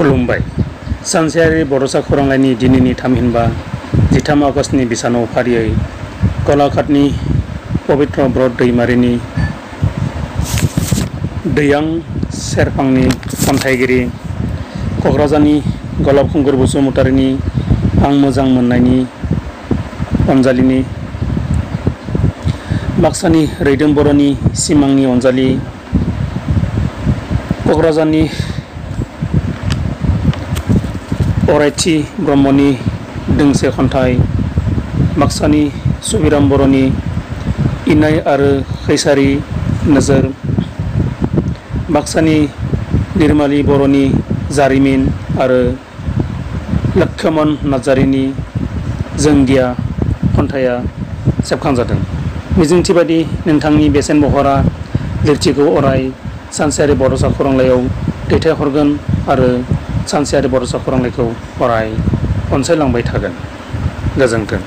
खुलुमबाय। सानसेयारि बड'सा खौरांलाइनि दिनैनि थामहिनबा 13 आगस्तनि बिसानाव फारियै गलाघाटनि पबित्र ब्रत दैमारिनि दैयां सेरफांनि खन्थाइगिरि, क'क्राझारनि गलाब खुंगुर बसुमतारीनि आं मोजां मोननायनि अनजालिनि, बाक्सानि रैदोम बर'नि सिमांनि अनजालि, क'क्राझारनि अरायथि ब्रह्मनि दोंसे खन्थाइ, बाक्सानि सुबिराम बर'नि इनाय आरो खैसारि नोजोर, बाक्सानि निर्माली बर'नि जारिमिन आरो लक्ष्मण नार्जारिनि जोंगिया खन्थाइया सेबखांजादों। मिजिंथि बायदि नोंथांनि बेसेन बहरा लिरथिखौ अराय सानसेयारि बड'सा खौरांलाइयाव दैथायहरगोन आरो सानसेयारि बड'सा खौरांलाइखौ अराय अनसायलांबाय थागोन। गोजोन्थों।